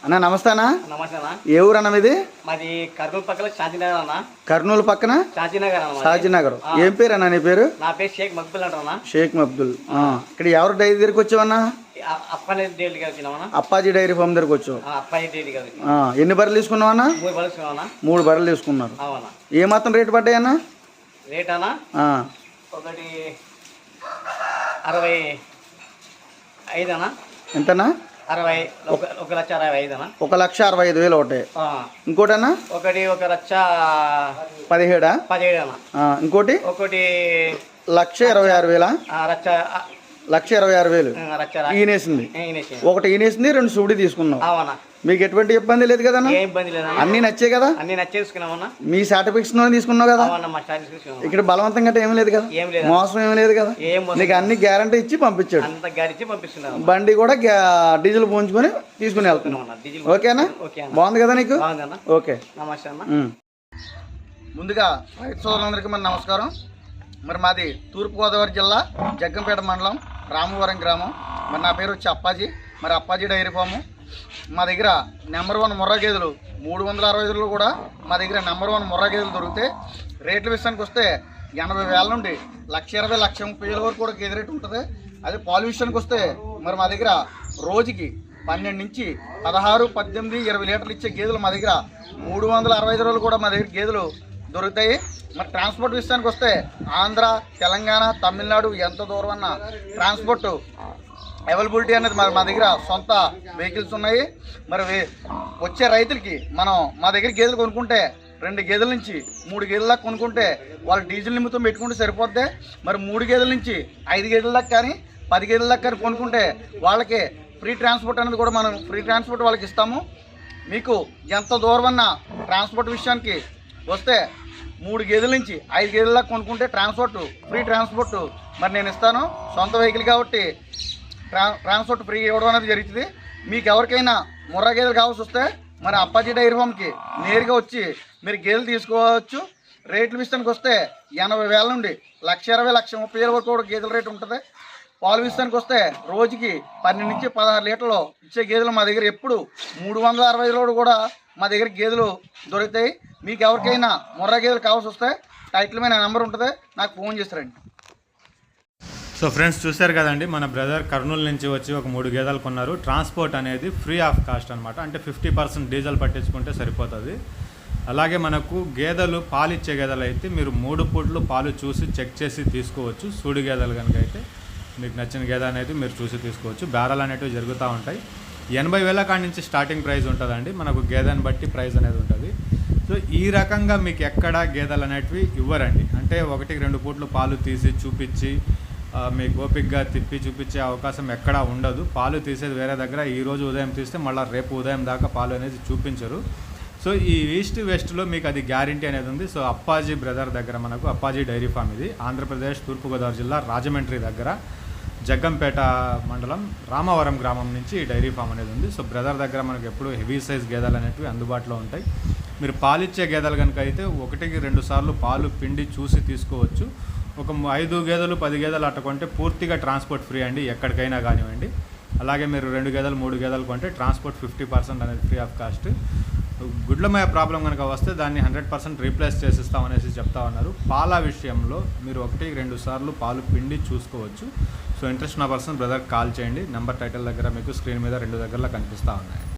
అన్న నమస్తే అన్న. నమస్తే అన్న. ఏ ఊరు అన్న మీది? మాది కర్నూలు పక్కన శాంతినగర్ అన్న. కర్నూలు పక్కన శాంతినగర్ అన్న. శాంతినగర్. ఏం పేరు అన్న నీ పేరు? నా పేరు షేక్ మక్బుల్ అంటారా. షేక్ మక్బుల్. ఇక్కడ ఎవరు డైరీ దగ్గరికి వచ్చావన్నా? అప్పాజీ డైరీ వచ్చినామన్నా. అప్పాజీ డైరీ ఫామ్ దగ్గరకు వచ్చావు. అప్పాజీ డైరీ గారు. ఎన్ని బర్రెలు తీసుకున్నావన్నా? 3 బర్రెలు తీసుకున్నావన్నా. 3 బర్రెలు తీసుకున్నారు. అవునా. ఏ మాత్రం రేటు పడ్డాయన్నా? రేట్ అన్నా ఒకటి 65 అన్నా. ఎంతనా? 1,65,000 అన్నా. 1,65,000 ఒకటి. ఇంకోటన్నా? ఒకటి 1,17,000 అన్నా. ఇంకోటి 1,26,000. 1,26,000 ఈనేసింది. ఒకటి ఈనేసింది, 2 సూడి తీసుకున్నాం. మీకు ఎటువంటి ఇబ్బంది లేదు కదా? అన్ని నచ్చాయి కదా? మీ సర్టిఫికేషన్ తీసుకున్నావు కదా? ఇక్కడ బలవంతం గట్రా ఏమీ లేదు కదా? మోసం ఏమీ లేదు కదా? నీకు అన్ని గ్యారంటీ ఇచ్చి పంపించాడు. బండి కూడా డీజిల్ పోంచుకొని తీసుకుని వెళ్తున్నాం. ఓకేనా? బాగుంది కదా నీకు? ఓకే. ముందుగా రైతు సోదరులందరికీ మన నమస్కారం. మరి మాది తూర్పుగోదావరి జిల్లా జగ్గంపేట మండలం రామవరం గ్రామం. మరి నా పేరు వచ్చి అప్పాజీ. మరి అప్పాజీ డైరీ ఫాము. మా దగ్గర నెంబర్ 1 ముర్రా గేదెలు 365 కూడా మా దగ్గర నెంబర్ 1 ముర్రా గేదెలు దొరుకుతాయి. రేట్ల విషయానికి వస్తే 80,000 నుండి 1,20,000, 1,30,000 వరకు కూడా గేదె రేటు ఉంటుంది. అదే పాలు విషయానికి వస్తే మరి మా దగ్గర రోజుకి 12 నుంచి 16, 18, 20 లీటర్లు ఇచ్చే గేదెలు మా దగ్గర 365 కూడా మా దగ్గర గేదెలు దొరుకుతాయి. మరి ట్రాన్స్పోర్ట్ విషయానికి వస్తే ఆంధ్ర, తెలంగాణ, తమిళనాడు ఎంత దూరం అన్న ట్రాన్స్పోర్ట్ అవైలబిలిటీ అనేది మా దగ్గర సొంత వెహికల్స్ ఉన్నాయి. మరి వచ్చే రైతులకి మనం మా దగ్గర గేదెలు కొనుక్కుంటే 2 గేదెల నుంచి 3 గేదెల దాకా కొనుక్కుంటే వాళ్ళు డీజిల్ నిమిత్తం పెట్టుకుంటే సరిపోద్ది. మరి 3 గేదెల నుంచి 5 గేదెల దాకా కానీ 10 గేదెల దాకా కానీ కొనుక్కుంటే వాళ్ళకి ఫ్రీ ట్రాన్స్పోర్ట్ అనేది కూడా మనం ఫ్రీ ట్రాన్స్పోర్ట్ వాళ్ళకి ఇస్తాము. మీకు ఎంత దూరం అన్న ట్రాన్స్పోర్ట్ విషయానికి వస్తే 3 గేదెల నుంచి 5 గేదెల దాకా కొనుక్కుంటే ఫ్రీ ట్రాన్స్పోర్ట్ మరి నేను ఇస్తాను. సొంత వెహికల్ కాబట్టి ట్రాన్స్పోర్ట్ ఫ్రీ ఇవ్వడం అనేది జరుగుతుంది. మీకు ఎవరికైనా ముర్రా గేదెలు కావాల్సి వస్తే మరి అప్పాజీ డైరీ ఫామ్కి నేరుగా వచ్చి మీరు గేదెలు తీసుకోవచ్చు. రేట్ల విషయానికి వస్తే 80,000 నుండి 1,20,000, 1,30,000 వరకు కూడా గేదెల రేటు ఉంటుంది. పాలు విషయానికి వస్తే రోజుకి 12 నుంచి 16 లీటర్లు ఇచ్చే గేదెలు మా దగ్గర ఎప్పుడు 365 కూడా మా దగ్గర గేదెలు దొరుకుతాయి. మీకు ఎవరికైనా ముర్రా గేదెలు కావాల్సి వస్తే టైటిల్ మీద నెంబర్ ఉంటుంది, నాకు ఫోన్ చేస్తారండి. సో ఫ్రెండ్స్ చూశారు కదండి, మన బ్రదర్ కర్నూలు నుంచి వచ్చి ఒక 3 గేదెలు కొన్నారు. ట్రాన్స్పోర్ట్ అనేది ఫ్రీ ఆఫ్ కాస్ట్ అనమాట. అంటే 50% డీజిల్ పట్టించుకుంటే సరిపోతుంది. అలాగే మనకు గేదెలు పాలు ఇచ్చే గేదెలు అయితే మీరు 3 పూట్లు పాలు చూసి చెక్ చేసి తీసుకోవచ్చు. సూడి గేదెలు కనుక అయితే మీకు నచ్చిన గేదె అనేది మీరు చూసి తీసుకోవచ్చు. బేరాలు అనేవి జరుగుతూ ఉంటాయి. 80,000 కాడి నుంచి స్టార్టింగ్ ప్రైస్ ఉంటుందండి. మనకు గేదెని బట్టి ప్రైస్ అనేది ఉంటుంది. సో ఈ రకంగా మీకు ఎక్కడ గేదెలు అనేటివి ఇవ్వరండి. అంటే 1-2 పూట్లు పాలు తీసి చూపించి మీకు ఓపిక్గా తిప్పి చూపించే అవకాశం ఎక్కడా ఉండదు. పాలు తీసేది వేరే దగ్గర. ఈరోజు ఉదయం తీస్తే మళ్ళీ రేపు ఉదయం దాకా పాలు అనేది చూపించరు. సో ఈ ఈస్ట్ వెస్ట్లో మీకు అది గ్యారంటీ అనేది ఉంది. సో అప్పాజీ బ్రదర్ దగ్గర మనకు అప్పాజీ డైరీ ఫామ్ ఇది ఆంధ్రప్రదేశ్ తూర్పుగోదావరి జిల్లా రాజమండ్రి దగ్గర జగ్గంపేట మండలం రామవరం గ్రామం నుంచి ఈ డైరీ ఫామ్ అనేది ఉంది. సో బ్రదర్ దగ్గర మనకు ఎప్పుడు హెవీ సైజ్ గేదెలు అనేవి అందుబాటులో ఉంటాయి. మీరు పాలిచ్చే గేదెలు కనుక అయితే 1-2 సార్లు పాలు పిండి చూసి తీసుకోవచ్చు. ఒక 5 గేదెలు 10 గేదెలు అట్ట కొంటే పూర్తిగా ట్రాన్స్పోర్ట్ ఫ్రీ అండి, ఎక్కడికైనా కానివ్వండి. అలాగే మీరు 2 గేదెలు 3 గేదెలు కొంటే ట్రాన్స్పోర్ట్ 50% అనేది ఫ్రీ ఆఫ్ కాస్ట్. గుడ్లమయ ప్రాబ్లం కనుక వస్తే దాన్ని 100% రీప్లేస్ చేసిస్తామనేసి చెప్తా ఉన్నారు. పాల విషయంలో మీరు 1-2 సార్లు పాలు పిండి చూసుకోవచ్చు. సో ఇంట్రెస్ట్ ఉన్న పర్సన్ బ్రదర్ కాల్ చేయండి. నెంబర్ టైటిల్ దగ్గర మీకు స్క్రీన్ మీద 2 దగ్గరలో కనిపిస్తూ ఉన్నాయి.